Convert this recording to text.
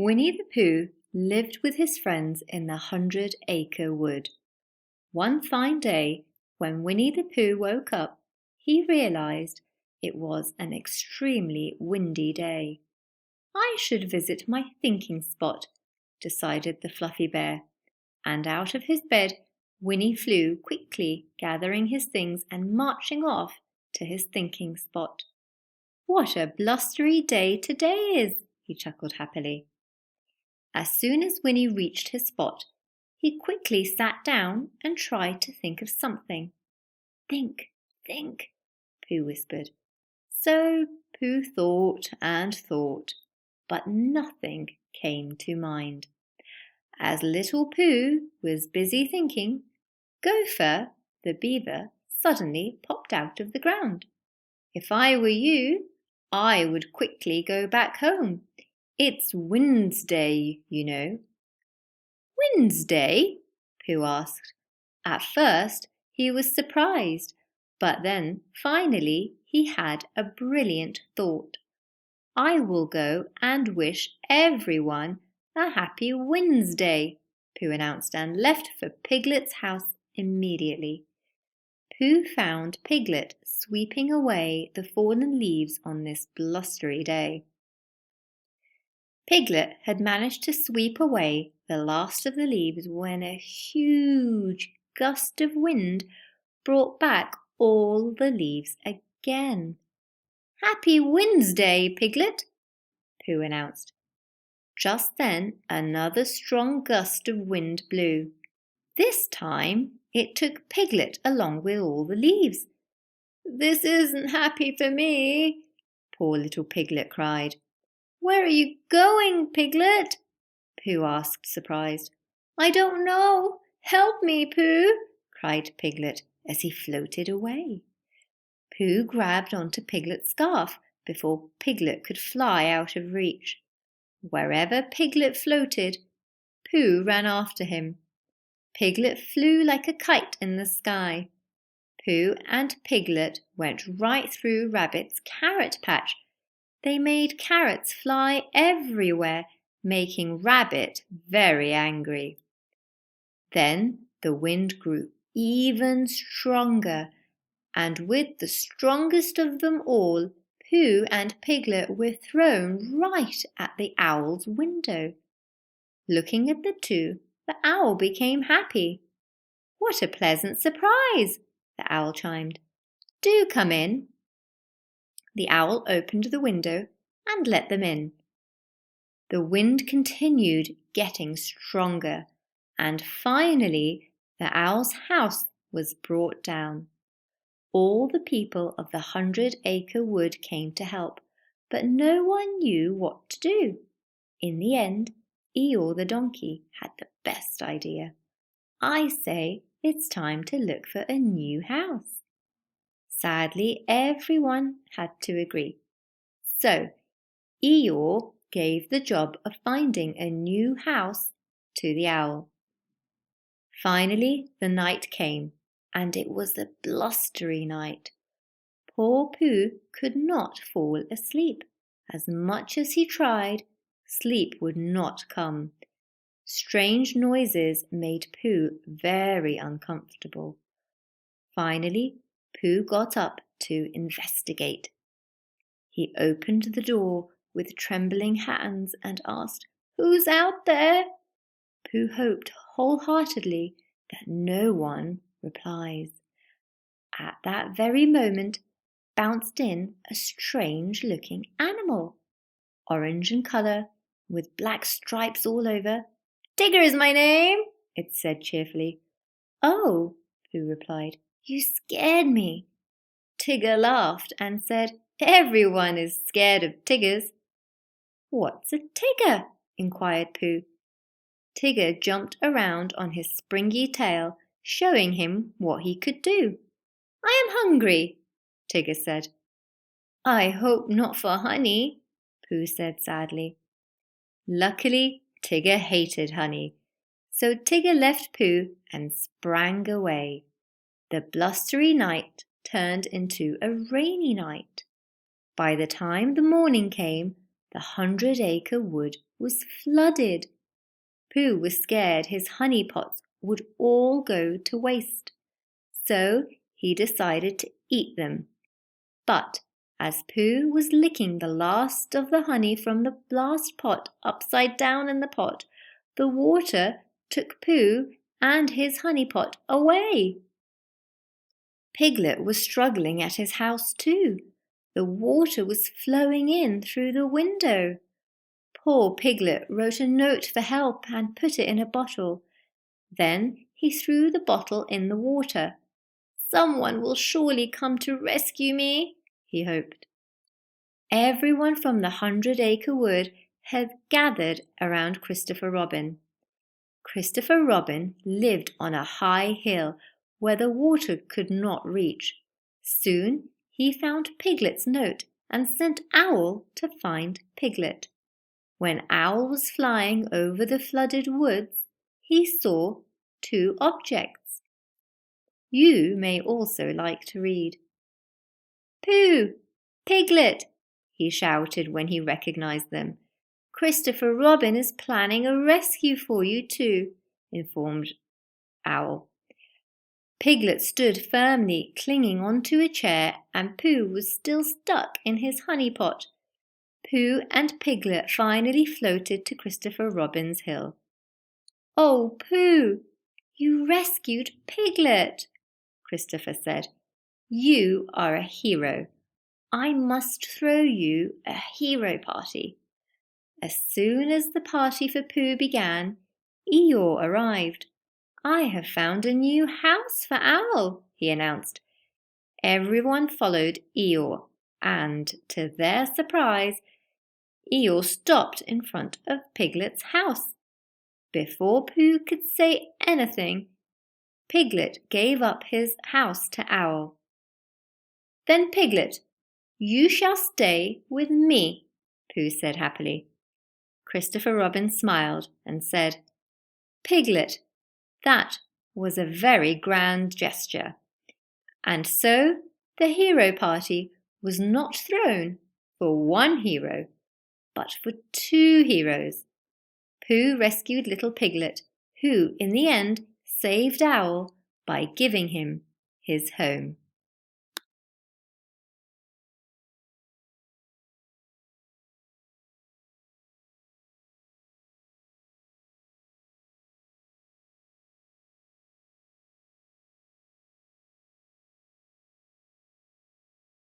Winnie the Pooh lived with his friends in the 100-acre wood. One fine day, when Winnie the Pooh woke up, he realized it was an extremely windy day. I should visit my thinking spot, decided the fluffy bear, and out of his bed Winnie flew quickly, gathering his things and marching off to his thinking spot. What a blustery day today is, he chuckled happily. As soon as Winnie reached his spot, he quickly sat down and tried to think of something. Think, think, Pooh whispered. So Pooh thought and thought, but nothing came to mind. As little Pooh was busy thinking, Gopher, the beaver, suddenly popped out of the ground. If I were you, I would quickly go back home. It's Wednesday, you know. Wednesday? Pooh asked. At first he was surprised, but then finally he had a brilliant thought. I will go and wish everyone a happy Wednesday, Pooh announced and left for Piglet's house immediately. Pooh found Piglet sweeping away the fallen leaves on this blustery day. Piglet had managed to sweep away the last of the leaves when a huge gust of wind brought back all the leaves again. Happy Wednesday, Piglet, Pooh announced. Just then another strong gust of wind blew. This time it took Piglet along with all the leaves. This isn't happy for me, poor little Piglet cried. Where are you going, Piglet? Pooh asked, surprised. I don't know. Help me, Pooh, cried Piglet as he floated away. Pooh grabbed onto Piglet's scarf before Piglet could fly out of reach. Wherever Piglet floated, Pooh ran after him. Piglet flew like a kite in the sky. Pooh and Piglet went right through Rabbit's carrot patch. They made carrots fly everywhere, making Rabbit very angry. Then the wind grew even stronger, and with the strongest of them all, Pooh and Piglet were thrown right at the owl's window. Looking at the two, the owl became happy. What a pleasant surprise, the owl chimed. Do come in. The owl opened the window and let them in. The wind continued getting stronger, and finally the owl's house was brought down. All the people of the 100-acre wood came to help, but no one knew what to do. In the end, Eeyore the donkey had the best idea. I say it's time to look for a new house. Sadly, everyone had to agree. So, Eeyore gave the job of finding a new house to the owl. Finally, the night came, and it was a blustery night. Poor Pooh could not fall asleep. As much as he tried, sleep would not come. Strange noises made Pooh very uncomfortable. Finally, Pooh got up to investigate. He opened the door with trembling hands and asked, Who's out there? Pooh hoped wholeheartedly that no one replies. At that very moment bounced in a strange-looking animal, orange in colour, with black stripes all over. Tigger is my name, it said cheerfully. Oh, Pooh replied, you scared me. Tigger laughed and said, Everyone is scared of Tiggers. What's a Tigger? Inquired Pooh. Tigger jumped around on his springy tail, showing him what he could do. I am hungry, Tigger said. I hope not for honey, Pooh said sadly. Luckily, Tigger hated honey, so Tigger left Pooh and sprang away. The blustery night turned into a rainy night. By the time the morning came, The 100-acre wood was flooded. Pooh was scared his honey pots would all go to waste, so he decided to eat them. But as Pooh was licking the last of the honey from the last pot upside down in the pot, the water took Pooh and his honey pot away. Piglet was struggling at his house too. The water was flowing in through the window. Poor Piglet wrote a note for help and put it in a bottle. Then he threw the bottle in the water. "Someone will surely come to rescue me," he hoped. Everyone from the 100-acre wood had gathered around Christopher Robin. Christopher Robin lived on a high hill where the water could not reach. Soon he found Piglet's note and sent Owl to find Piglet. When Owl was flying over the flooded woods, he saw 2 objects. You may also like to read. "Pooh! Piglet!" he shouted when he recognized them. "Christopher Robin is planning a rescue for you too," informed Owl. Piglet stood firmly, clinging onto a chair, and Pooh was still stuck in his honey pot. Pooh and Piglet finally floated to Christopher Robin's hill. "Oh, Pooh, you rescued Piglet," Christopher said. "You are a hero. I must throw you a hero party." As soon as the party for Pooh began, Eeyore arrived. "I have found a new house for Owl," he announced. Everyone followed Eeyore, and to their surprise, Eeyore stopped in front of Piglet's house. Before Pooh could say anything, Piglet gave up his house to Owl. "Then, Piglet, you shall stay with me," Pooh said happily. Christopher Robin smiled and said, "Piglet, that was a very grand gesture." And so the hero party was not thrown for one hero, but for 2 heroes. Pooh rescued little Piglet, who in the end saved Owl by giving him his home.